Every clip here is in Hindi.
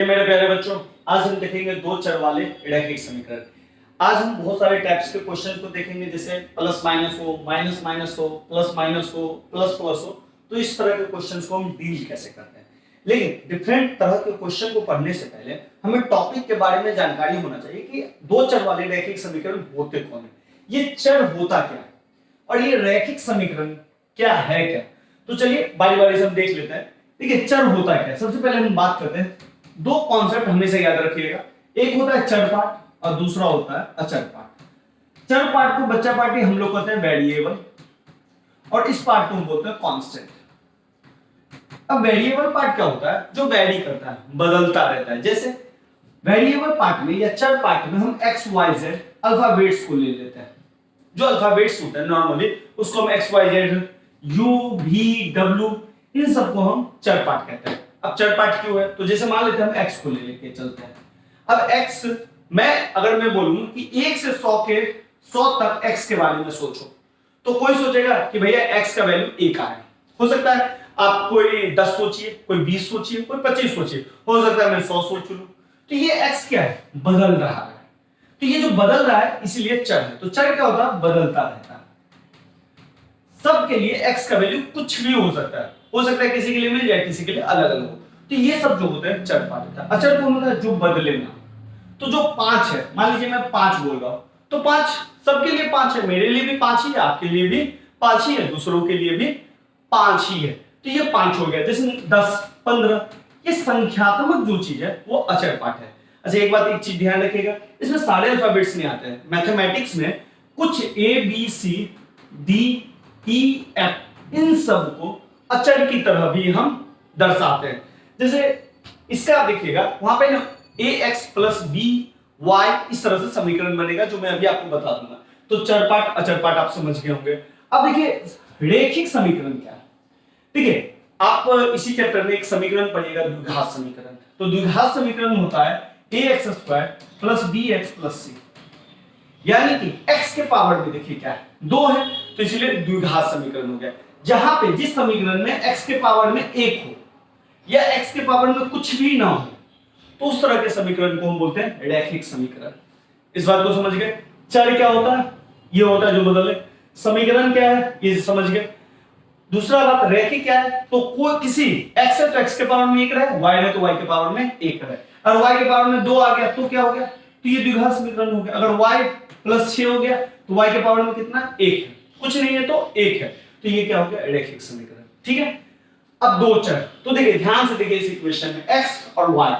मेरे प्यारे बच्चों, आज हम देखेंगे दो चर वाले रैखिक समीकरण। आज हम बहुत सारे टाइप्स के क्वेश्चन को देखेंगे, जैसे प्लस माइनस हो, माइनस माइनस हो, प्लस माइनस हो, प्लस प्लस हो। तो इस तरह के क्वेश्चंस को हम डील कैसे करते हैं। लेकिन डिफरेंट तरह के क्वेश्चन को पढ़ने से पहले हमें टॉपिक के बारे में जानकारी होना चाहिए कि दो चर वाले रैखिक समीकरण होते कौन है, ये चर होता क्या है और ये रैखिक समीकरण क्या है क्या। तो चलिए बारी बारी से हम देख लेते हैं। देखिए चर होता क्या है, सबसे पहले हम बात करते हैं। दो कॉन्सेप्ट हमेशा याद रखिएगा, एक होता है चर पार्ट और दूसरा होता है अचर पार्ट। चर पार्ट को बच्चा पार्टी हम लोग कहते हैं वेरिएबल और इस पार्ट को हम बोलते हैं कांस्टेंट। अब वेरिएबल पार्ट क्या होता है, जो वेरी करता है, बदलता रहता है। जैसे वेरिएबल पार्ट में या चर पार्ट में हम एक्स वाई जेड अल्फाबेट्स को ले लेते हैं। जो अल्फाबेट्स होते हैं नॉर्मली उसको हम X Y Z, U V W, इन सबको हम चर पार्ट कहते हैं। अब चर पार्ट क्यों है, तो जैसे मान लेते हैं हम x को ले लेके चलते हैं। अब x अगर मैं बोलूं कि 1 से 100 तक x के बारे में सोचो, तो कोई सोचेगा कि भैया x का वैल्यू 1 है। हो सकता है आप कोई 10 सोचिए, कोई 20 सोचिए, कोई 25 सोचिए, हो सकता है मैं 100 सोच लूं। तो ये x क्या है, बदल रहा है। तो ये जो बदल रहा है इसीलिए चर है। तो चर क्या होता है, बदलता रहता है। सबके लिए x का वैल्यू कुछ भी हो सकता है, किसी के लिए मिल जाए, किसी के लिए अलग अलग हो। तो ये सब जो होते हैं चर पार्ट होता है। अचर कौन होता है, जो बदले ना। तो जो 5 है, मान लीजिए मैं 5 बोल रहा हूं, तो 5 सबके लिए 5 है, मेरे लिए भी 5 ही है, आपके लिए भी 5 ही है, दूसरों के लिए भी 5 ही है। तो ये 5 हो गया। जैसे 10 15, ये संख्यात्मक जो चीज है वो अचर पार्ट है। अच्छा एक बात, एक चीज ध्यान रखिएगा, इसमें सारे अल्फाबेट्स नहीं आते हैं। मैथमेटिक्स में कुछ A B C D E F, इन सब को अचर की तरह भी हम दर्शाते हैं। जैसे इसका आप देखिएगा, वहां पे ना ए एक्स प्लस बी वाई इस तरह से समीकरण बनेगा, जो मैं अभी आपको बता दूंगा। तो चर पार्ट अचर पार्ट आप समझ गए होंगे। अब देखिए रैखिक समीकरण क्या है। देखिए आप इसी चैप्टर में एक समीकरण पढ़िएगा, द्विघात समीकरण। तो द्विघात समीकरण होता है A X square plus B X plus C, यानी कि x के पावर में देखिए क्या है, 2 है, तो इसलिए द्विघात समीकरण हो गया। जहां पे जिस समीकरण में x के पावर में 1 हो या x के पावर में कुछ भी ना हो, तो उस तरह के समीकरण को हम बोलते हैं रैखिक समीकरण। इस बात को समझ गए। चर क्या होता है, ये होता है जो बदले। समीकरण क्या है, ये समझ गए। दूसरा बात रैखिक क्या है, तो कोई किसी x है तो x के पावर में 1 रहे, y है तो y के पावर में 1 रहे। अगर y के पावर में 2 आ गया तो क्या हो गया, तो ये द्विघात समीकरण हो गया। अगर y प्लस 6 हो गया तो y के पावर में कितना, 1 है, कुछ नहीं है तो 1 है, तो ये क्या हो गया, रैखिक समीकरण। ठीक है। अब दो चर, तो देखिए ध्यान से देखिए इस इक्वेशन में x और y,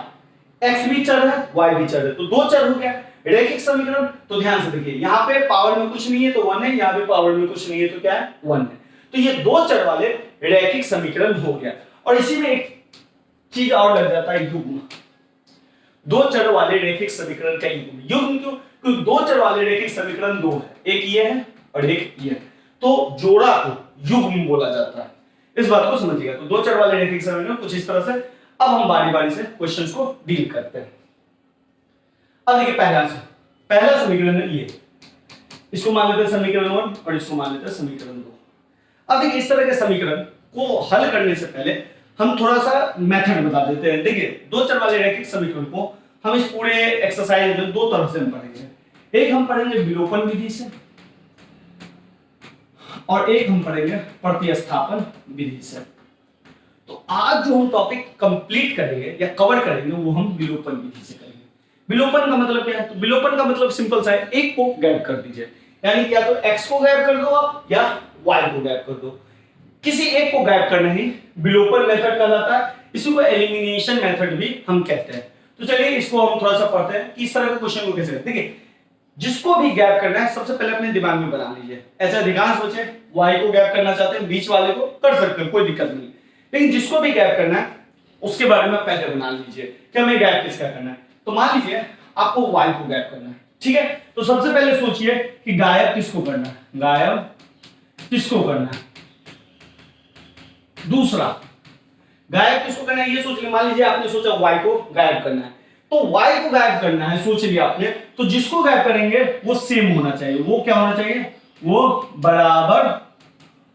x भी चर है y भी चर है, तो दो चर हो गया रैखिक समीकरण। तो ध्यान से देखिए, यहाँ पे पावर में कुछ नहीं है तो 1 है, यहाँ पे पावर में कुछ नहीं है तो क्या है, 1 है। तो ये दो चर वाले रैखिक समीकरण हो गया। और इसी में एक चीज और लग जाता है, युग्म। दो चर वाले रैखिक समीकरण का युग्म। युग्म क्यों, क्योंकि दो चर वाले रैखिक समीकरण दो है, एक ये है और एक ये है, तो जोड़ा को युग्म बोला जाता है। इस बात को समझिएगा। तो दो चर वाले रैखिक समीकरण कुछ इस तरह से। अब हम बारी बारी से क्वेश्चंस को डील करते हैं। अब देखिए पहला समीकरण है ये, इसको मान लेते हैं समीकरण 1 और इसको मान लेते हैं समीकरण 2। अब देखिए इस तरह के समीकरण को हल करने से पहले हम थोड़ा सा मेथड बता देते हैं। देखिए दो चर वाले रैखिक समीकरण को हम इस पूरे एक्सरसाइज में दो तरह से हम पढ़ेंगे। एक हम पढ़ेंगे विलोपन विधि से और एक हम पढ़ेंगे प्रतिस्थापन विधि से। तो आज जो हम टॉपिक कंप्लीट करेंगे या कवर करेंगे वो हम विलोपन विधि से करेंगे। विलोपन का मतलब क्या है, तो विलोपन का मतलब सिंपल सा है, एक को गायब कर दीजिए, यानी कि या तो x को गायब कर दो आप या y को गायब कर दो। किसी एक को गायब करना ही विलोपन मेथड कहा जाता है। इसी को एलिमिनेशन मेथड भी हम कहते हैं। तो चलिए इसको हम थोड़ा सा पढ़ते हैं कि इस तरह के क्वेश्चन को कैसे करते हैं। देखिए जिसको भी गैप करना है सबसे पहले अपने दिमाग में बना लीजिए। ऐसे अधिकांश बच्चे y को गैप करना चाहते हैं, बीच वाले को कर सकते हैं, कोई दिक्कत नहीं। लेकिन जिसको भी गैप करना है उसके बारे में पहले बना लीजिए कि हमें गैप किसका करना है। तो मान लीजिए आपको y को गैप करना है, ठीक है। तो सबसे पहले सोचिए कि गायब किसको करना है, गायब किसको करना है। दूसरा गायब किसको करना है ये सोच लिया। मान लीजिए आपने सोचा y को गायब करना है, तो y को गायब करना है सोच लिया आपने, तो जिसको गायब करेंगे वो सेम होना चाहिए। वो क्या होना चाहिए, वो बराबर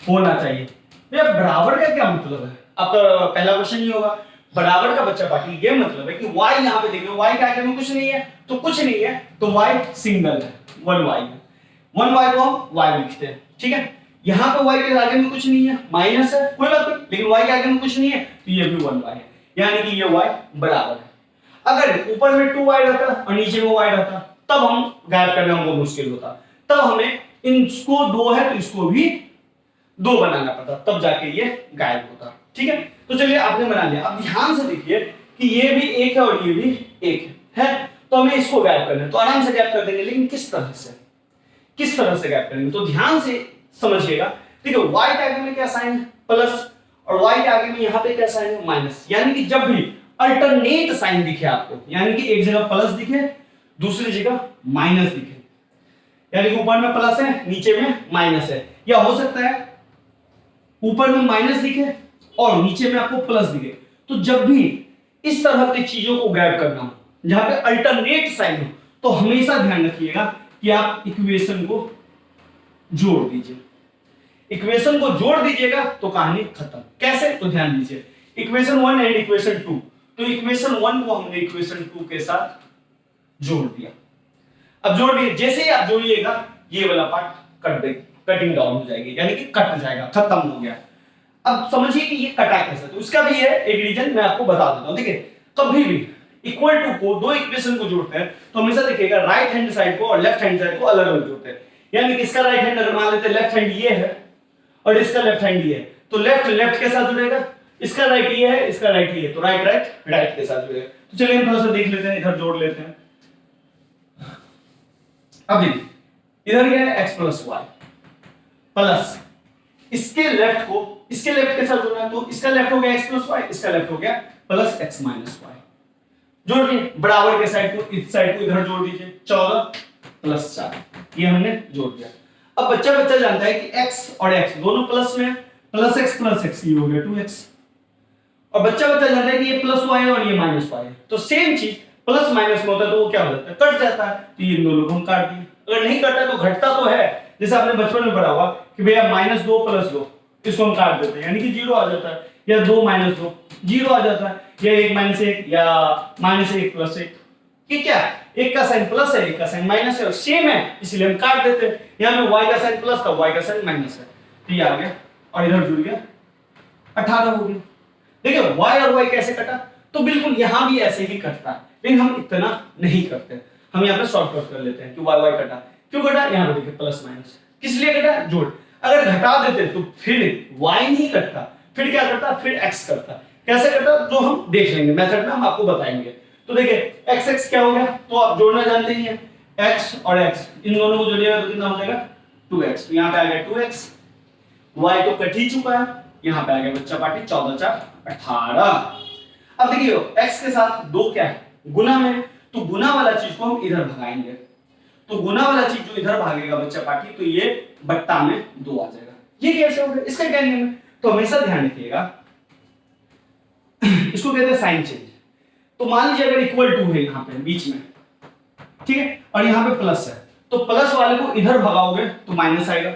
होना चाहिए। भैया बराबर का क्या मतलब है, आपका पहला क्वेश्चन ये होगा, बराबर का बच्चा पार्टी, ये मतलब है कि y यहाँ पे देखिए y के आगे में कुछ नहीं है, तो कुछ नहीं है तो y सिंगल है, 1y है, 1y को हम y लिखते हैं, ठीक है। यहाँ पे y के आगे में कुछ नहीं है, माइनस है, कोई बात नहीं, लेकिन y के आगे में कुछ नहीं है तो ये भी 1y है, यानी कि ये y बराबर है। अगर ऊपर में 2y रहता और नीचे में y रहता तब हम गायब करना हमको मुश्किल होता, तब हमें इसको 2 है तो इसको भी 2 बनाना पड़ता, तब जाके ये गायब होता, ठीक है। तो चलिए आपने बना लिया। अब ध्यान से देखिए कि ये भी 1 है और ये भी 1 है, तो हमें इसको गायब करना है, तो आराम से गायब कर देंगे, लेकिन किस तरह से गायब करेंगे, तो ध्यान से समझिएगा। देखिए y के आगे में क्या साइन है, प्लस, और y के आगे में यहाँ पे क्या साइन है, माइनस, यानी कि जब भी अल्टरनेट साइन दिखे आपको, यानी कि एक जगह प्लस दिखे दूसरी जगह माइनस दिखे, यानी कि ऊपर में प्लस है नीचे में माइनस है, या हो सकता है ऊपर में माइनस दिखे और नीचे में आपको प्लस दिखे, तो जब भी इस तरह की चीजों को गायब करना हो जहां पे अल्टरनेट साइन हो, तो हमेशा ध्यान रखिएगा कि आप इक्वेशन को जोड़ दीजिए, इक्वेशन को जोड़ दीजिएगा तो कहानी खत्म। कैसे, तो ध्यान दीजिए, इक्वेशन 1 एंड इक्वेशन 2, तो इक्वेशन 1 को हमने इक्वेशन 2 के साथ जोड़ दिया। अब जोड़ दिए, जैसे ही आप जोड़िएगा ये वाला पार्ट कटिंग डाउन हो जाएगी, यानी कि कट जाएगा, खत्म हो गया। अब समझिए कि ये कटा कैसे, तो इसका भी है एक रीजन, मैं आपको बता देता हूं। देखिए कभी भी इक्वल टू को दो इक्वेशन को जोड़ते हैं तो हमेशा देखिएगा राइट हैंड साइड को और लेफ्ट हैंड साइड को अलग अलग जोड़ते हैं, यानी कि इसका राइट हैंड अगर मान लेते हैं लेफ्ट हैंड ये है और इसका लेफ्ट हैंड ये है, तो लेफ्ट लेफ्ट के साथ जुड़ेगा, इसका राइट ये है इसका राइट ये है, तो राइट राइट राइट के साथ जुड़ेगा। तो चलिए हम थोड़ा सा देख लेते हैं, इधर जोड़ लेते हैं। अब देखिए इधर क्या है, x प्लस वाई प्लस इसके लेफ्ट को इसके लेफ्ट के साथ जोड़ना है, तो इसका लेफ्ट हो गया x प्लस वाई, इसका लेफ्ट हो गया प्लस x माइनस वाई। जोड़ दिए, बराबर के साइड को इस साइड को इधर जोड़ दीजिए, 14 प्लस 4, ये हमने जोड़ दिया। अब बच्चा जानता है कि x और x दोनों प्लस में है, प्लस x ये हो गया 2x, और बच्चा जानता है कि ये प्लस y है और ये माइनस y है, तो सेम चीज प्लस माइनस में होता है तो वो क्या हो जाता है, कट जाता है, तो ये दोनों को हम काट दिए। अगर नहीं कटा तो घटता तो है, जैसे आपने बचपन में पढ़ा होगा कि भैया -2 + 2, इसको हम काट देते हैं, यानी कि 0 आ जाता है, या 2 - 2 0 आ जाता है, या 1 - 1 या -1 + 1, ये क्या एक का साइन प्लस है एक का साइन माइनस है और सेम है, इसलिए हम काट देते हैं। यहाँ में y का साइन प्लस था, y का साइन माइनस है, तो ये आ गया और इधर जुड़ गया 18 हो गया। देखिए y और y कैसे कटा, तो बिल्कुल यहाँ भी ऐसे ही कटता है, लेकिन हम इतना नहीं करते, हम यहाँ पे शॉर्टकट कर लेते हैं कि y कटा, क्यों कटा, यहाँ पे देखिए प्लस माइनस, किस लिए कटा, जोड़। अगर घटा देते तो फिर y नहीं कटता, फिर क्या करता, फिर x करता। कैसे करता, जो हम देख लेंगे मेथड में, हम आपको बताएंगे। तो देखिए x क्या हो गया, तो आप जोड़ना जानते ही हैं, x और x इन दोनों को जोड़िएगा तो कितना हो जाएगा 2x, तो यहाँ पे आ गया 2x, y तो कट ही चुका है, यहाँ पे आ गया बच्चा पार्टी 14 4 18। अब देखिए x के साथ 2 क्या है, गुना में, तो गुना वाला चीज को हम इधर भगाएंगे, तो गुना वाला चीज जो इधर भागेगा बच्चा पार्टी, तो ये बट्टा में 2 आ जाएगा। ये कैसे हो गया, इसका क्या नियम है, तो हमेशा ध्यान रखिएगा, इसको कहते हैं साइन चेंज। तो मान लीजिए अगर इक्वल टू है यहाँ पे बीच में, ठीक है, और यहाँ पे प्लस है, तो प्लस वाले को इधर भगाओगे तो माइनस आएगा,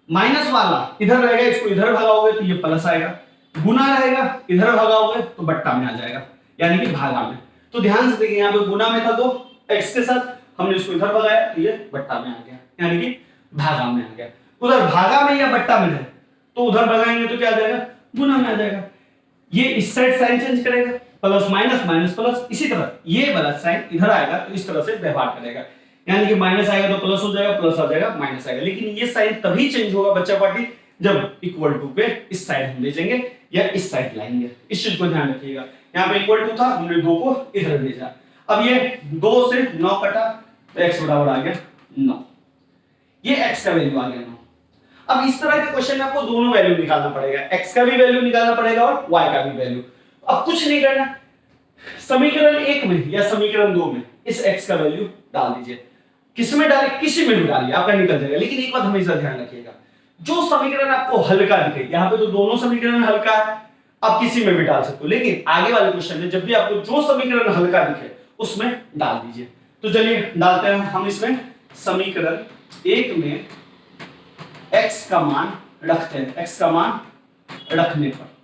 माइनस वाला इधर रहेगा, इसको इधर भगाओगे तो ये प्लस आएगा, गुना रहेगा इधर भगाओगे तो बट्टा में आ जाएगा, यानी कि भागा में। तो ध्यान से देखिए यहाँ पे गुना में था 2 x के साथ, हमने इसको इधर भगाया तो ये बट्टा में आ गया, यानी कि भागा में आ गया। उधर भागा में या बट्टा में है तो उधर भगाएंगे तो क्या आ जाएगा, गुना में आ जाएगा। ये इस साइड साइन चेंज करेगा, प्लस माइनस माइनस प्लस, इसी तरह ये वाला साइन इधर आएगा तो इस तरह से व्यवहार करेगा, यानी कि माइनस आएगा तो प्लस हो जाएगा, प्लस आ जाएगा माइनस आएगा। लेकिन ये साइन तभी चेंज होगा बच्चा पार्टी जब इक्वल टू पे इस साइड हम भेजेंगे या इस साइड लाएंगे, इस चीज को ध्यान रखिएगा। यहाँ पे इक्वल टू था, हमने 2 को इधर भेजा, अब ये 2 से 9 कटा तो x बराबर आ गया 9, ये x का वैल्यू आ गया 9। अब इस तरह के क्वेश्चन में आपको दोनों वैल्यू निकालना पड़ेगा, x का भी वैल्यू निकालना पड़ेगा और y का भी वैल्यू। अब कुछ नहीं करना, समीकरण 1 में या समीकरण 2 में इस x का वैल्यू डाल दीजिए, किसमें डाले, किसी में भी डालिए, आपका निकल जाएगा। लेकिन एक बात हमेशा ध्यान रखिएगा, जो समीकरण आपको हल्का दिखे, यहाँ पे तो दोनों समीकरण हल्का है, आप किसी में भी डाल सकते हो, लेकिन आगे वाले क्वेश्चन में जब भी आपको जो समीकरण हल्का दिखे उसमें डाल दीजिए। तो चलिए डालते हैं हम इसमें, समीकरण 1 में x का मान रखते हैं, x का मान रखने पर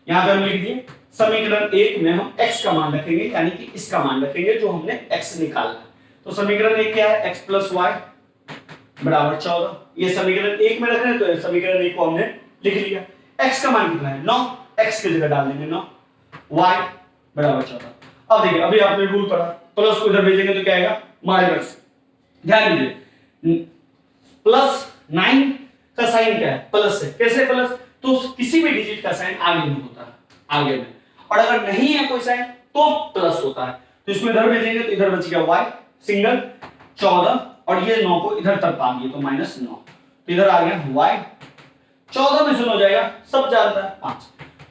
यहां पे हम लिख दिए समीकरण एक में हम x का मान रखेंगे, यानी कि इसका मान रखेंगे जो हमने x निकाला है। तो समीकरण एक क्या है, x प्लस वाई बराबर 14। ये समीकरण एक में रख रहे हैं, तो समीकरण एक को हमने लिख लिया। x का मान कितना है 9, x की जगह डाल देंगे 9, y बराबर 14। अब देखिए, अभी आपने रूल पढ़ा, प्लस को इधर भेजेंगे तो क्या आएगा माइनस। ध्यान दीजिए, प्लस 9 का साइन क्या है, प्लस है। कैसे प्लस, तो किसी भी डिजिट का साइन आगे नहीं होता, आगे में, और अगर नहीं है कोई साइन तो प्लस होता है। तो इसको इधर भेजेंगे तो इधर बच गया y सिंगल 14, और ये 9 को इधर तक पा दिए तो -9, तो इधर आ गया y 14 में से हो जाएगा, सब जानता है 5,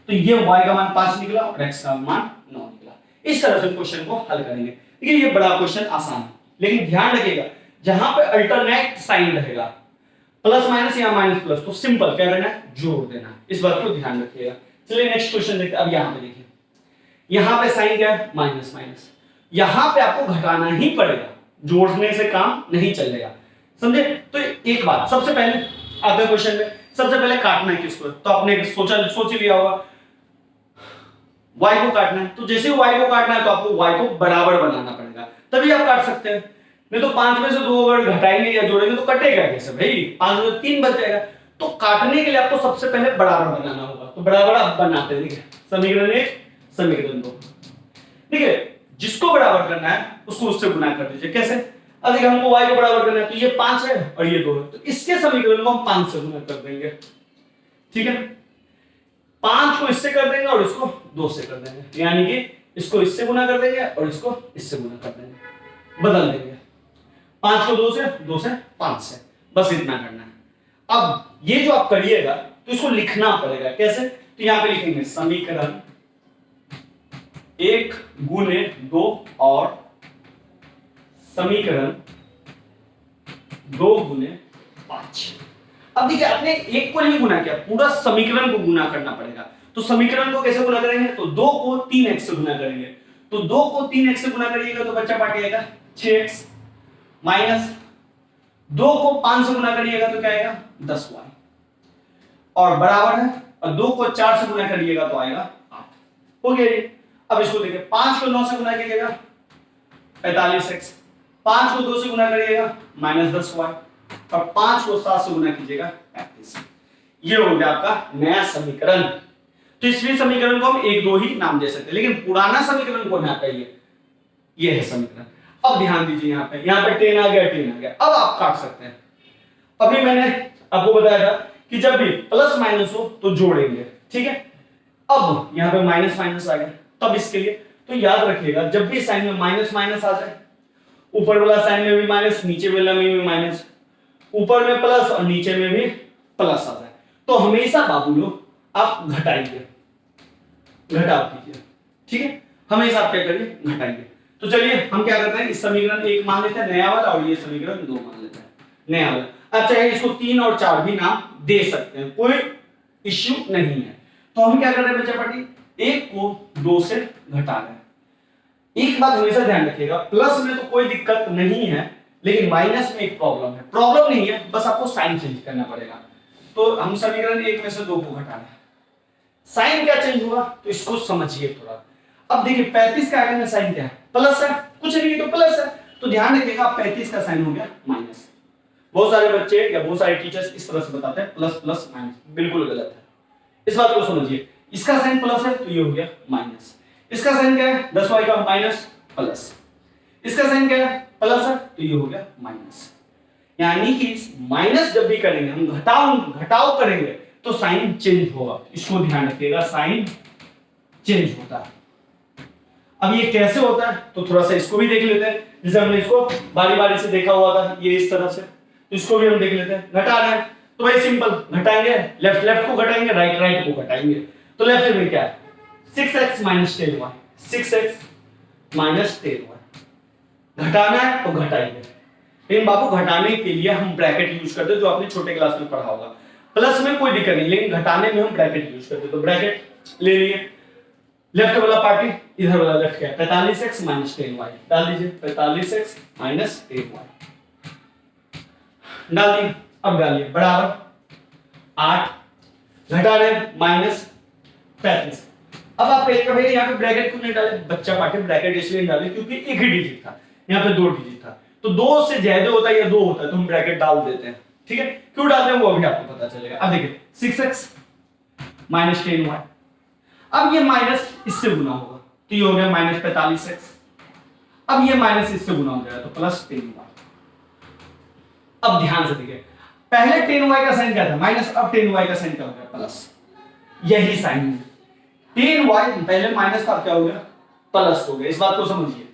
तो ये y का मान 5 निकला और x का मान 9 निकला। इस तरह से क्वेश्चन को हल करेंगे। देखिए ये बड़ा क्वेश्चन आसान है, लेकिन ध्यान रखिएगा जहां पे अल्टरनेट साइन रहेगा, प्लस माइनस या माइनस प्लस, तो सिंपल क्या करना है, जोड़ देना। इस बात को ध्यान रखिएगा। चलिए नेक्स्ट क्वेश्चन देखते हैं। अब यहां पे देखिए, यहां पे साइन क्या है, माइनस माइनस, यहां पे आपको घटाना ही पड़ेगा, जोड़ने से काम नहीं चलेगा, समझे। तो एक बात, सबसे पहले आपके क्वेश्चन में सबसे पहले काटना है किसको, तो आपने सोच लिया होगा y को काटना है। तो जैसे y को काटना है तो आपको y को बराबर बनाना पड़ेगा, तभी आप काट सकते हैं। नहीं तो 5 में से 2 अगर घटाएंगे या जोड़ेंगे तो कटेगा कैसे भाई, 5 में 3 बच जाएगा। तो काटने के लिए आपको सबसे पहले बराबर बनाना होगा, तो बराबर आप बनाते हैं। देखिए समीकरण 1 समीकरण 2, ठीक है, जिसको बराबर करना है उसको उससे गुना कर दीजिए। कैसे, अब देखिए हमको y को बराबर करना है, तो ये 5 है और ये 2 है, तो इसके समीकरण को हम 5 से गुना कर देंगे, ठीक है। 5 को इससे कर देंगे और इसको 2 से कर देंगे, यानी कि इसको इससे गुना कर देंगे और इसको इससे गुना कर देंगे, बदल देंगे। 5 को 2 से 5 से, बस इतना करना है। अब ये जो आप करिएगा तो इसको लिखना पड़ेगा। कैसे, तो यहां पे लिखेंगे समीकरण 1 गुने 2 और समीकरण 2 गुने 5। अब देखिए आपने एक को नहीं गुना किया, पूरा समीकरण को गुना करना पड़ेगा। तो समीकरण को कैसे गुना करेंगे, तो 2 को 3x से गुना करेंगे। तो 2 को 3x से गुना करिएगा तो बच्चा पार्ट आएगा 6x, माइनस 2 को 5 से गुना करिएगा तो क्या आएगा 10y, और बराबर है, और 2 को 4 से गुना करिएगा तो आएगा 8। हो गया ये। अब इसको देखिए, 5 को 9 से गुना कीजिएगा 45x, 5 को 2 से गुना करिएगा -10y, और 5 को 7 से गुना कीजिएगा 35। ये हो गया आपका नया समीकरण। तो इसलिए समीकरण को हम 1 2 ही नाम दे सकते हैं, लेकिन पुराना समीकरण कौन आता है, ये है समीकरण। अब ध्यान दीजिए, यहाँ पे 10 आ गया 10 आ गया, अब आप काट सकते हैं। अभी मैंने आपको बताया था कि जब भी प्लस माइनस हो तो जोड़ेंगे, ठीक है। अब यहाँ पे माइनस माइनस आ गया, तब इसके लिए तो याद रखिएगा जब भी साइन में माइनस माइनस आ जाए, ऊपर वाला साइन में भी माइनस, नीचे वाला में भी माइनस, ऊपर में प्लस और नीचे में भी प्लस आ जाए, तो हमेशा बाबू लोग आप घटाइए, घटाव कीजिए, ठीक है। हमेशा आप क्या करिए, घटाइए। तो चलिए हम क्या करते हैं, इस समीकरण 1 मान लेते हैं नया वाला, और ये समीकरण 2 मान लेते हैं नया वाला। अब चाहे इसको 3 और 4 भी नाम दे सकते हैं, कोई इश्यू नहीं है। तो हम क्या कर रहे हैं बच्चा पार्टी, 1 को 2 से घटा रहे हैं। एक बात हमेशा ध्यान रखिएगा, प्लस में तो कोई दिक्कत नहीं है, लेकिन माइनस में एक प्रॉब्लम है। प्रॉब्लम नहीं है, बस आपको साइन चेंज करना पड़ेगा। तो हम समीकरण 1 में से 2 को घटा रहे हैं, साइन क्या चेंज होगा तो इसको समझिए थोड़ा। अब देखिए 35 का आगे में साइन क्या है, प्लस है, कुछ नहीं तो प्लस है, तो ध्यान रखिएगा 35 का साइन हो गया माइनस। बहुत सारे बच्चे या बहुत सारे टीचर्स इस तरह से बताते हैं प्लस प्लस माइनस, बिल्कुल गलत है। इस बात को समझिए, इसका साइन प्लस है तो ये हो गया माइनस, इसका साइन क्या है 10y का माइनस प्लस, इसका साइन क्या है प्लस है तो ये हो गया माइनस। यानी कि माइनस जब भी करेंगे हम घटाव करेंगे तो साइन चेंज होगा, इसको ध्यान रखिएगा, साइन चेंज होता है। अब ये कैसे होता है तो थोड़ा सा इसको भी देख लेते हैं। जैसे हमने इसको बारी बारी से देखा हुआ था, ये इस तरह से, तो इसको भी हम देख लेते हैं। घटा रहे हैं तो भाई सिंपल घटाएंगे, लेफ्ट लेफ्ट को घटाएंगे, राइट राइट को घटाएंगे। तो लेफ्ट में क्या है 6x - 10y, 6x - 10y। घटाना है तो घटाएंगे, लेकिन बाबू घटाने के लिए हम ब्रैकेट यूज करते हैं, जो आपने छोटे क्लास में पढ़ा होगा। प्लस में कोई दिक्कत नहीं, लेकिन घटाने में हम ब्रैकेट यूज करते हैं। तो ब्रैकेट ले लिए, लेफ्ट वाला पार्टी इधर वाला लेफ्ट क्या है 45x - 10y, डाल दीजिए 45x - 10y डाल दिए। अब डालिए बराबर 8, घटा रहे -35, अब आप कहिएगा भैया यहाँ पे ब्रैकेट क्यों नहीं डाले, बच्चा पार्टी ब्रैकेट इसलिए नहीं डाले क्योंकि एक ही डिजिट था, यहाँ पे 2 डिजिट था, तो 2 से ज्यादा होता है या 2 होता है तो हम ब्रैकेट डाल देते हैं, ठीक है। क्यों डालते हैं वो अभी आपको पता चलेगा। अब देखिए 6x माइनस 10y, अब ये माइनस इससे गुना होगा तो ये हो गया माइनस 45x, अब ये माइनस इससे गुना हो जाएगा तो प्लस 10y। अब ध्यान से देखिए पहले 10y का साइन क्या था माइनस, अब 10y का साइन क्या हो गया प्लस, यही साइन है। 10y पहले माइनस था क्या हो गया प्लस हो गया, इस बात को समझिए।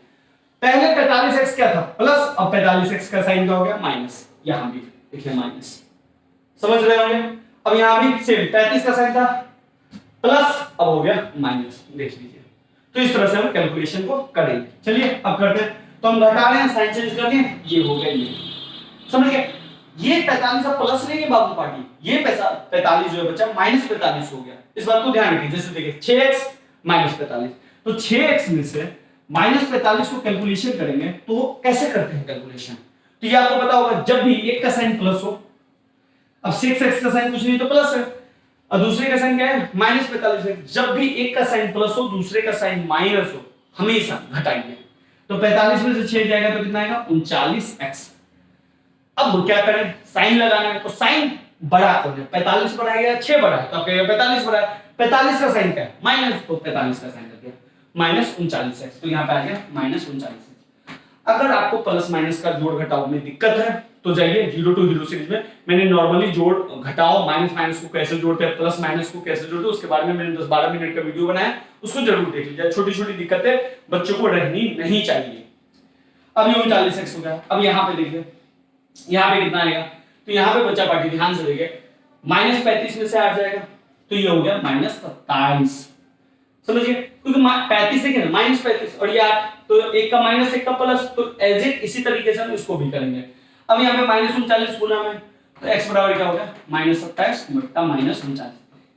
पहले 45x क्या था प्लस, अब 45x का साइन क्या हो गया माइनस, यहां भी देखिए माइनस, समझ रहे होंगे। अब यहां भी सेम 35 का साइन था प्लस, अब हो गया माइनस, देख लीजिए। तो इस तरह से हम कैलकुलेशन को करेंगे। चलिए अब करते हैं, तो हम घटा रहे हैं साइन चेंज कर दिए, ये हो गया ये, समझ गए। ये 45 अब प्लस नहीं है बाबू पार्टी, ये 45 जो है बच्चा माइनस 45 हो गया, इस बात को ध्यान रखिए। जैसे देखिए 6x माइनस 45, तो 6x में से माइनस 45 को कैलकुलेशन करेंगे तो कैसे करते हैं कैलकुलेशन, तो ये आपको पता होगा जब भी एक का साइन प्लस हो, अब 6x का साइन कुछ नहीं तो प्लस है, और दूसरे का साइन क्या है माइनस 45 है, जब भी एक का साइन प्लस हो दूसरे का साइन माइनस हो हमेशा घटाइए, तो 45 में से 6 जाएगा तो कितना आएगा 39x। अब क्या करें साइन लगाना है, तो साइन बड़ा कौन है 45 बड़ा है या 6 बड़ा है, तो आप कहेंगे 45 बड़ा है, 45 का साइन क्या है माइनस, तो 45 का साइन कर दिया माइनस 39x, तो यहाँ पे आ गया माइनस 39x। अगर आपको प्लस माइनस का जोड़ घटाव में दिक्कत है तो जाइए 0 to 0 सीरीज में, मैंने नॉर्मली जोड़ घटाव माइनस माइनस को कैसे जोड़ते हैं प्लस माइनस को कैसे जोड़ते हैं उसके बारे में मैंने 10-12 मिनट का वीडियो बनाया, उसको जरूर देख लीजिए। छोटी छोटी दिक्कतें बच्चों को रहनी नहीं चाहिए। अब ये 39x हो गया। अब यहाँ पे देखिए यहाँ पे कितना आएगा, तो यहाँ पे बच्चा पार्टी ध्यान से देखिए माइनस 35 में से 8 जाएगा तो ये हो गया माइनस 27, समझिए, क्योंकि 35 है माइनस 35 और ये 8, तो एक का माइनस एक का प्लस, तो एज इट इसी तरीके से हम इसको भी करेंगे। अब यहाँ पे माइनस 39 गुना में, तो x बराबर क्या होगा माइनस 27 बट्टा माइनस 39।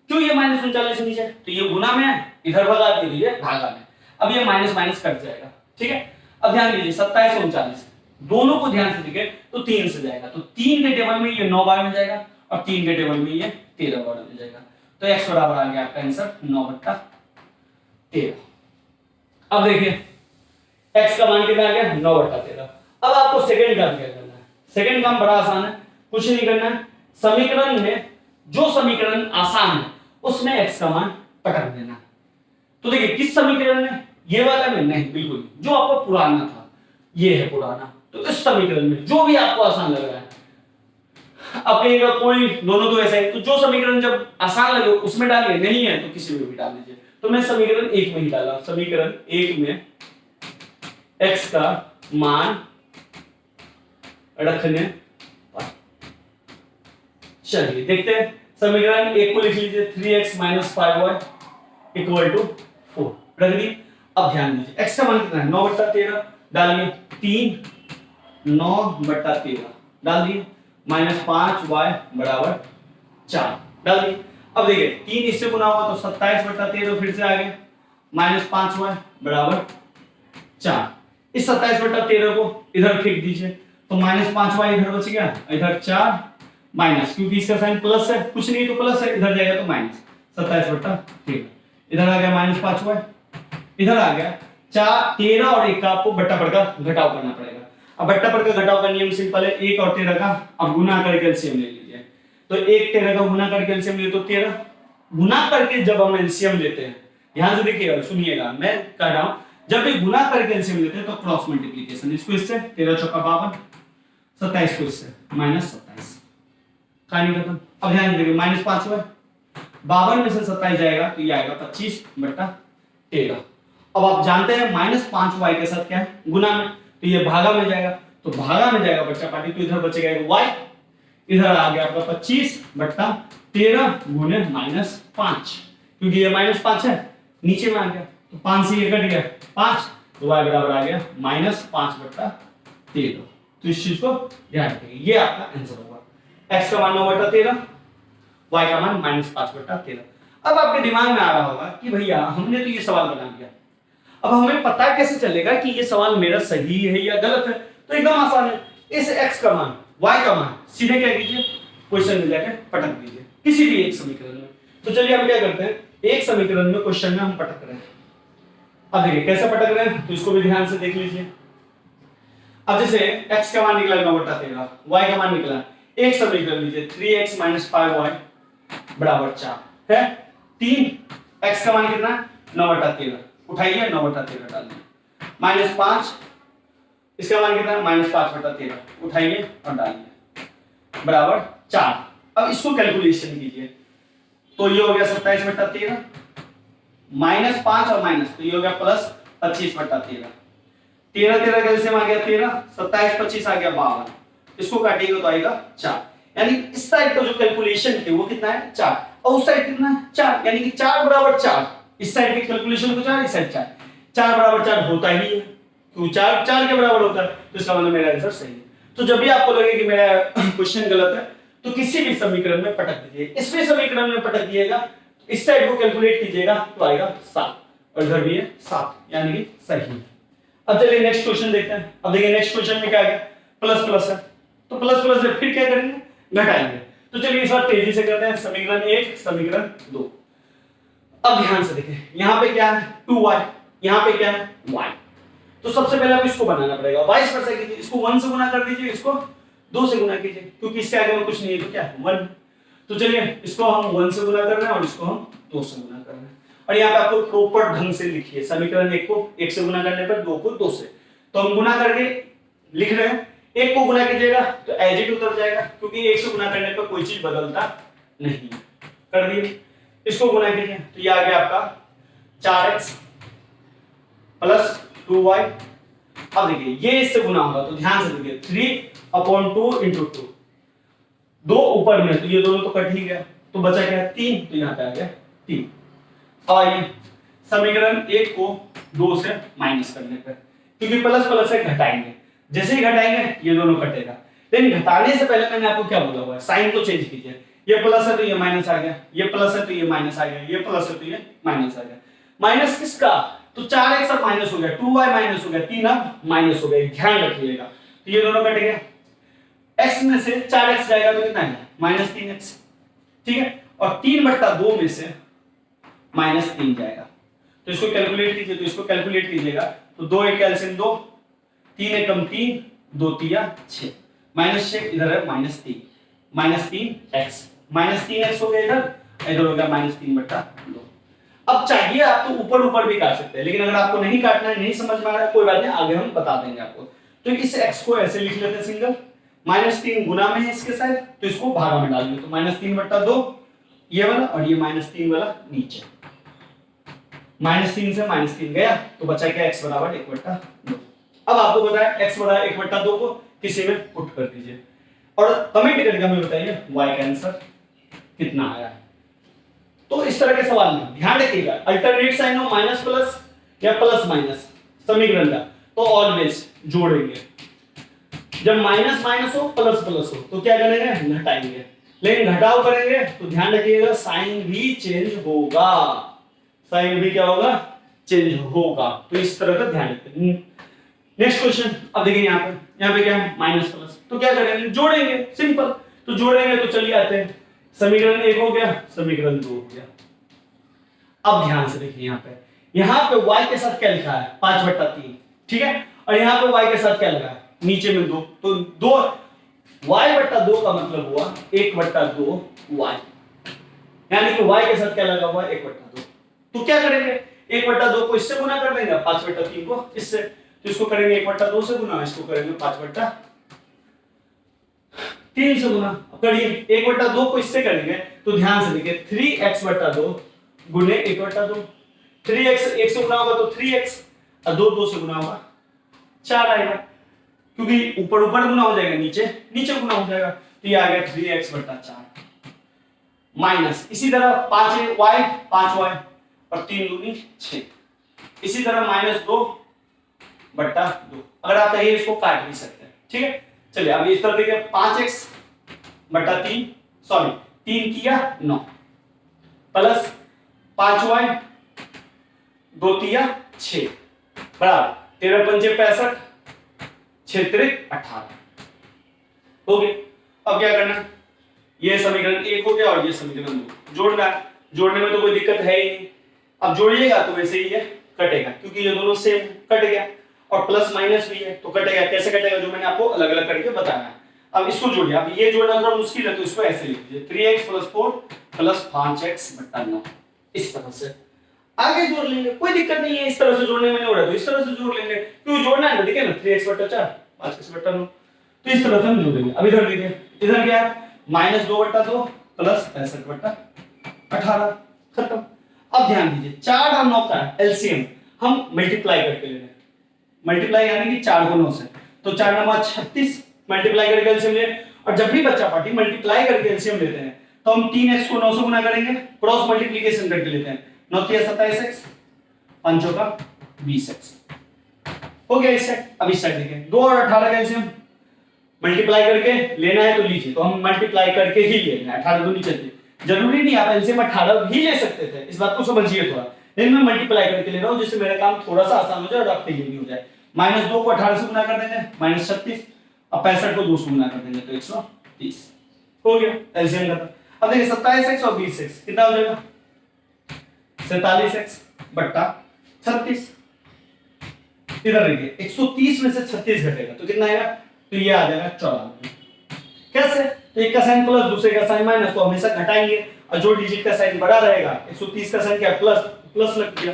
क्यों ये माइनस 39 नीचे है, तो ये गुना में है, इधर भगा दीजिए भागा में, अब ये माइनस माइनस कट जाएगा, ठीक है। अब ध्यान दीजिए 27 और 39 दोनों को ध्यान से देखिए, तो 3 से जाएगा, तो 3 के टेबल में ये 9 बार में जाएगा और 3 के टेबल में ये 13 बार में जाएगा, तो x बराबर आ गया आपका आंसर 9/13। अब देखिए x का मान कितना आ गया 9/13। अब आपको सेकंड काम क्या करना है, सेकंड काम बड़ा आसान है, कुछ नहीं करना है, समीकरण में जो समीकरण आसान है उसमें x का मान पटक देना। तो देखिए किस समीकरण में, ये वाला में नहीं, बिल्कुल जो आपको पुराना था ये है पुराना, तो इस समीकरण में जो भी आपको आसान लग रहा है, अब कहेगा कोई दोनों तो ऐसा है, तो जो समीकरण जब आसान लगे उसमें डालिए, नहीं है तो किसी में भी डाल दीजिए। तो मैं समीकरण 1 में ही डाला, समीकरण 1 में x का मान रखने पर, चलिए देखते हैं। समीकरण 1 को लिख लीजिए 3x - 5y = 4 रख दी। अब ध्यान दीजिए x का मान कितना है 9/13 डालिए, 3 9/13 डाल दिए, -5y = 4 डाल दिए। अब देखिए 3 इससे गुना हुआ तो 27/13 फिर से आ गया, -5y = 4। इस 27/13 को इधर फेंक दीजिए, तो -5y इधर बच गया, इधर 4 माइनस, क्योंकि इसका साइन प्लस है, कुछ नहीं तो प्लस है, इधर जाएगा तो माइनस 27/13, इधर आ गया -5y, इधर आ गया 4 13 और 1 का आपको बट्टा पड़ का घटाव करना पड़ेगा। अब बट्टा पड़ का घटाव का नियम सिंपल है, 1 और 13 का अब गुना करके एलसीएम ले लीजिए, तो 1 13 का गुना करके एलसीएम ले तो 13 गुना करके जब हम एलसीएम लेते हैं, ध्यान से देखिएगा सुनिएगा मैं कह रहा हूं, जब भी गुना करके एलसीएम लेते हैं तो क्रॉस मल्टीप्लिकेशन, इसको इससे 13 चौका 52, 27 को इससे -27, कहानी खत्म। अब ध्यान दीजिए -5y 52 में से 27 जाएगा तो ये आएगा 25/13। अब आप जानते हैं -5y के साथ क्या है गुना में, तो ये भागा में जाएगा, तो भागा में जाएगा बच्चा पार्टी, तो इधर बचेगा y, इधर आ गया आपका 25/13 गुने -5, क्योंकि ये -5 है नीचे में आ गया, तो 5 से ये कट गया 5, तो y बराबर आ गया -5/13। तो इस चीज को ध्यान रखिए, ये आपका आंसर होगा। x का मान 9/13, y का मान -5/13। अब आपके दिमाग में आ रहा होगा कि भैया हमने तो ये सवाल बना दिया, अब हमें पता कैसे चलेगा कि ये सवाल मेरा सही है या गलत है, तो एकदम आसान है, इस x का मान y का मान सीधे क्या कीजिए क्वेश्चन में जाके पटक दीजिए किसी भी एक समीकरण में। तो चलिए हम क्या करते हैं, एक समीकरण में क्वेश्चन में हम पटक रहे हैं। अब देखिए कैसे पटक रहे हैं, तो इसको भी ध्यान से देख लीजिए। अब जैसे x का मान निकला 9/13, y का मान निकला, एक समीकरण लीजिए 3x - 5y बराबर 4 है। 3x का मान कितना 9/13, उठाइए 9/13 डालिए, -5 इसका मान कितना -5/13, उठाइए और डालिए, बराबर 4। अब इसको कैलकुलेशन कीजिए, तो ये हो गया 27/13, -5 और माइनस, तो ये हो गया +25/13, 13 का एलसीएम आ गया 13, 27 25 आ गया 52, इसको काटिएगा तो आएगा 4। यानी इस साइड का जो कैलकुलेशन है वो कितना है 4, और उस साइड कितना है 4, यानी कि 4 बराबर 4, इस साइड के कैलकुलेशन को 4, इस साइड 4, 4 बराबर 4 होता ही है, क्यों 4 4 के बराबर होता है, तो इसका मतलब मेरा आंसर सही है। तो जब भी आपको लगे कि मेरा क्वेश्चन गलत है तो किसी भी समीकरण में पटक दीजिए, इसमें समीकरण में पटक दिएगा, इस साइड को कैलकुलेट कीजिएगा तो आएगा 7, और इधर भी है 7, यानी कि सही। अब चलिए नेक्स्ट क्वेश्चन देखते हैं। अब देखिए नेक्स्ट क्वेश्चन में क्या आ गया, प्लस प्लस है, तो प्लस प्लस से फिर क्या करेंगे, घटाएंगे। तो चलिए इस बार तेजी से करते हैं, समीकरण 1 समीकरण 2। अब ध्यान से देखिए, यहाँ पे क्या है 2y, यहाँ पे क्या है y, तो सबसे पहले आप इसको बनाना पड़ेगा, वाइस वर्सा कीजिए, इसको 1 से गुना कर दीजिए, इसको 2 से गुना कीजिए, क्योंकि इसके आगे में कुछ नहीं है तो क्या है 1। तो चलिए इसको हम 1 से गुना कर रहे हैं और इसको हम 2 से गुना कर रहे हैं, और यहाँ पे आपको प्रॉपर ढंग से लिखिए, समीकरण 1 को 1 से गुना करने पर 2 को 2 से, तो हम गुना करके लिख रहे हैं, 1 को गुना कीजिएगा तो एज इट उतर जाएगा, क्योंकि 1 से गुना करने पर कोई चीज बदलता नहीं। कर दिए, इसको गुना कीजिए तो ये आ गया आपका 4x प्लस 2y। अब देखिए ये इससे गुना होगा तो ध्यान से देखिए 3/2 × 2, 2 ऊपर में तो ये दोनों तो कट ही गया, तो बचा क्या 3, तो यहाँ पे आ गया 3। अब आइए समीकरण 1 को 2 से माइनस करने पर, क्योंकि प्लस प्लस से घटाएंगे, जैसे ही घटाएंगे ये दोनों कटेगा, लेकिन घटाने से पहले मैंने आपको क्या बोला हुआ है, साइन को चेंज कीजिए, ये प्लस है तो ये माइनस आ गया, ये प्लस है तो ये माइनस आ गया, ये प्लस है तो ये माइनस आ गया। माइनस किसका, तो 4x अब माइनस हो गया, 2y माइनस हो गया, 3 अब माइनस हो गया, ध्यान रखिएगा। तो ये दोनों कट गया, x में से 4x जाएगा तो कितना है -3x, ठीक है, और 3/2 में से -3 जाएगा, तो इसको कैलकुलेट कीजिए, तो इसको कैलकुलेट कीजिएगा तो 2 1 एलसीएम 2, 3 एकम 3, 2 3 6, -6 इधर है -3, -3x, -3x हो गया इधर हो गया -3/2। अब चाहिए आप तो ऊपर ऊपर भी काट सकते हैं, लेकिन अगर आपको नहीं काटना है, नहीं समझ में आ रहा है, कोई बात नहीं, आगे हम बता देंगे आपको। तो इस x को ऐसे लिख लेते हैं सिंगल, -3 गुना में है इसके साथ, तो इसको भागा में डाल दो, तो -3/2 ये वाला, और ये -3 वाला नीचे, -3 से -3 गया तो बचा क्या x बराबर 1/2। अब आपको पता है x बराबर 1/2 को किसी में पुट कर दीजिए, और कमेंट करके हमें बताइए y का आंसर कितना आया। तो इस तरह के सवाल में ध्यान रखिएगा, अल्टरनेट साइन हो माइनस प्लस या प्लस माइनस समीकरण का, तो ऑलवेज जोड़ेंगे, जब माइनस माइनस हो प्लस प्लस हो तो क्या करेंगे घटाएंगे, लेकिन घटाव करेंगे तो ध्यान रखिएगा साइन भी चेंज होगा, साइन भी क्या होगा चेंज होगा, तो इस तरह का ध्यान रखिए। नेक्स्ट क्वेश्चन, अब देखिए यहाँ पे क्या है माइनस प्लस, तो क्या करेंगे जोड़ेंगे, सिंपल, तो जोड़ेंगे तो चलिए आते हैं, समीकरण 1 हो गया, समीकरण 2 हो गया। अब ध्यान से देखिए यहाँ पे y के साथ क्या लिखा है 5/3, ठीक है, और यहाँ पे y के साथ क्या लगा है नीचे में 2, तो 2 y/2 का मतलब हुआ 1/2 y, यानी कि y के साथ क्या लगा हुआ है 1/2। तो क्या करेंगे 1/2 को इससे गुना कर देंगे, 5/3 को इससे, तो इसको करेंगे 1/2 से गुना, इसको करेंगे 5/3 से गुना, करिए 1/2 को इससे करेंगे तो ध्यान से देखिए 3x/2 गुने 1/2, 3x 1 से गुना होगा तो 3x, और 2 2 से गुना होगा 4 आएगा, क्योंकि ऊपर ऊपर गुना हो जाएगा, नीचे नीचे गुना हो जाएगा, तो ये आ गया 3x/4 माइनस, इसी तरह 5y और 3 दूनी 6, इसी तरह -2/2, अगर आप चाहिए इसको काट भी सकते हैं, ठीक है। चलिए अब इस तरह देखिए 5x/3 सॉरी 3 किया 9 प्लस 5y 2 तिया 6 बराबर 13 पंचे 65 6 त्रिक 18 हो गया। अब क्या करना है, ये समीकरण 1 हो गया और ये समीकरण 2 जोड़ना है, जोड़ने में तो कोई दिक्कत है ही नहीं। अब जोड़िएगा तो वैसे ही है कटेगा, क्योंकि ये दोनों सेम कट गया, और प्लस माइनस भी है तो कटेगा। कैसे कटेगा जो मैंने आपको अलग अलग करके बताया है। अब इसको जोड़िए। अब ये जोड़ना थोड़ा मुश्किल है तो इसको ऐसे लिख लीजिए 3x + 4 + 5x/9। इस तरह से आगे जोड़ लेंगे, कोई दिक्कत नहीं है। इस तरह से जोड़ने में नहीं हो रहा तो इस तरह से जोड़ लेंगे, क्योंकि जोड़ना है ना, देखिए ना 3x/4 5x/9, तो इस तरह से हम जोड़ेंगे। अब इधर देखिए, इधर क्या है -2/2 + 65/18, खत्म। अब ध्यान दीजिए 4 और 9 का एलसीएम हम मल्टीप्लाई करके ले रहे हैं। मल्टीप्लाई यानी कि 4 को 9 से, तो 4 9 36 मल्टीप्लाई करके एलसीएम ले। और जब भी बच्चा पार्टी मल्टीप्लाई करके एलसीएम लेते हैं तो हम 3x को 9 से गुना करेंगे, क्रॉस मल्टीप्लिकेशन करके लेते हैं। 9 3 27x, 5 का 20x, हो गया इस साइड। अब इस साइड देखिए 2 और 18 का एलसीएम मल्टीप्लाई करके लेना है तो लीजिए, तो हम मल्टीप्लाई करके ही लेना है। 18 तो नहीं चलते, जरूरी नहीं आप एलसीएम 18 भी ले सकते थे, इस बात को समझिए थोड़ा, लेकिन मैं मल्टीप्लाई करके ले रहा हूं जिससे मेरा काम थोड़ा सा आसान हो जाए और आपके लिए भी हो जाए। -2 को 18 से गुना कर देंगे -36, अब 65 को 2 से गुना कर देंगे तो 130, हो गया एलसीएम का। अब देखिए 27x और 20x कितना हो जाएगा 47x बट्टा 36। इधर देखिए 130 में से 36 घटेगा तो कितना आएगा, तो ये आ जाएगा 94। कैसे, तो एक का साइन प्लस दूसरे का साइन माइनस, तो हमेशा घटाएंगे, और जो डिजिट का साइन बड़ा रहेगा 130 का साइन क्या प्लस, प्लस लग गया।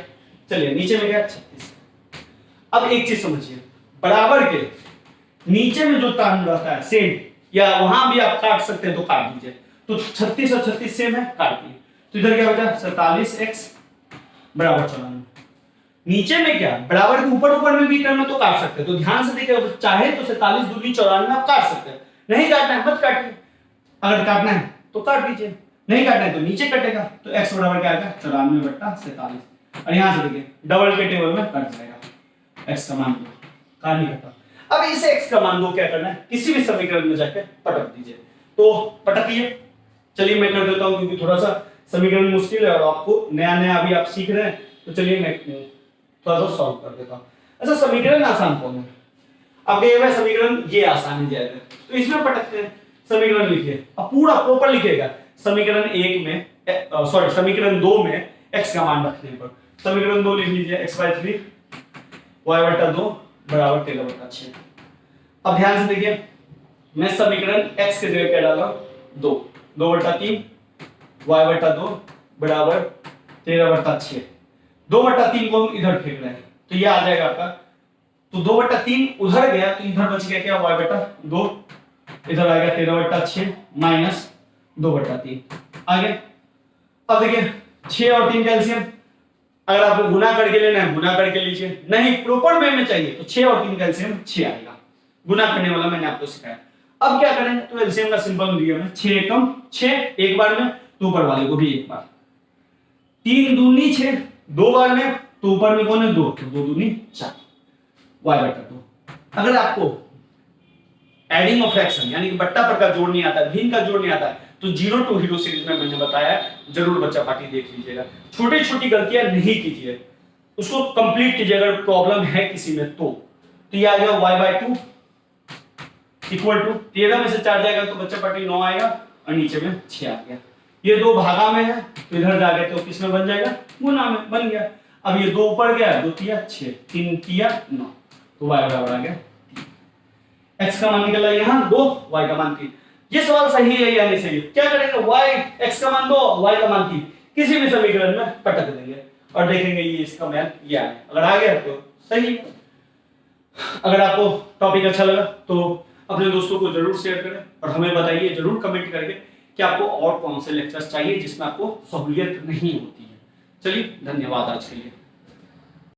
चलिए नीचे में गया 36। अब एक चीज समझिए, बराबर के नीचे में जो टर्म रहता है सेम, या वहां भी आप काट सकते हैं तो काट दीजिए। तो 36 और 36 सेम है, काट दिए, तो इधर क्या बचा 47x बराबर 94। नीचे में क्या बराबर के ऊपर ऊपर में भी टर्म है तो काट सकते हैं, तो ध्यान से देखिए, चाहे तो 47 दूनी 94 आप काट सकते हैं, नहीं काटना है मत काटिए, अगर काटना है तो काट दीजिए, नहीं काटना है तो नीचे कटेगा, तो x बराबर क्या आएगा 94/47। और यहां से देखिए डबल के टेबल में कट जाएगा x का मान 2, का नहीं कटा। अब इसे x का मान 2 क्या करना है, किसी भी समीकरण में जाकर पटक दीजिए, तो पटकिए। चलिए मैं कर देता हूं, क्योंकि थोड़ा सा समीकरण मुश्किल है और आपको नया नया अभी आप सीख रहे हैं, तो चलिए मैं थोड़ा सा सॉल्व कर देता हूं। अच्छा समीकरण आसान कौन है, अब ये समीकरण ये आसान है जाएगा, तो इसमें पटकते हैं। समीकरण लिखिए, अब पूरा प्रॉपर लिखिएगा। समीकरण 1 में सॉरी समीकरण 2 में x का मान रखने पर समीकरण 2 लिख लीजिए x/3 y/2 बराबर 13/6। अब ध्यान से देखिए, मैं समीकरण x के जगह क्या डाला 2, 2/3 y/2 बराबर 13/6। 2/3 को हम इधर फेंक रहे हैं तो ये आ जाएगा आपका, तो 2/3 उधर गया तो इधर बच गया क्या y/2, इधर आएगा 13/6 माइनस 2/3 आगे। अब देखिए 6 और 3 का एलसीएम, अगर आपको गुना करके लेना है गुना करके लीजिए, नहीं प्रॉपर वे में चाहिए तो 6 और 3 का एलसीएम 6 आएगा, गुना करने वाला मैंने आपको सिखाया। अब क्या करेंगे, तो एलसीएम का सिंपल दिया है 6 एकम 6 एक बार में, तो ऊपर वाले को भी एक बार, 3 दूनी 6 दो बार में, तो ऊपर में कौन है 2, तो 2 दूनी 4 y/2। अगर आपको एडिंग ऑफ फ्रैक्शन यानी कि बट्टा पर का जोड़ नहीं आता, भिन्न का जोड़ नहीं आता, तो 0 to हीरो सीरीज में मैंने बताया, जरूर बच्चा पार्टी देख लीजिएगा। छोटी छोटी गलतियां नहीं कीजिए, उसको कंप्लीट कीजिए अगर प्रॉब्लम है किसी में तो ये आ गया y/2 इक्वल टू 13 में से 4 जाएगा तो बच्चा पार्टी 9 आएगा और नीचे में 6 आ गया। ये 2 भागा में है तो इधर जाके तो किस में बन जाएगा, गुना में बन गया। अब ये 2 ऊपर गया, 2 तिया 6 3 तिया 9, तो y बराबर आ गया 3। x का मान निकला यहां 2, y का मान 3। ये सवाल सही है या नहीं सही, क्या करेंगे y x का मान 2 y का मान 3 किसी भी समीकरण में पटक देंगे और देखेंगे ये इसका मान ये आया, अगर आ गया तो सही है। अगर आपको टॉपिक अच्छा लगा तो अपने दोस्तों को जरूर शेयर करें और हमें बताइए जरूर कमेंट करके कि आपको और कौन से लेक्चर्स चाहिए जिसमें आपको सहूलियत नहीं होती है। चलिए धन्यवाद आज के लिए।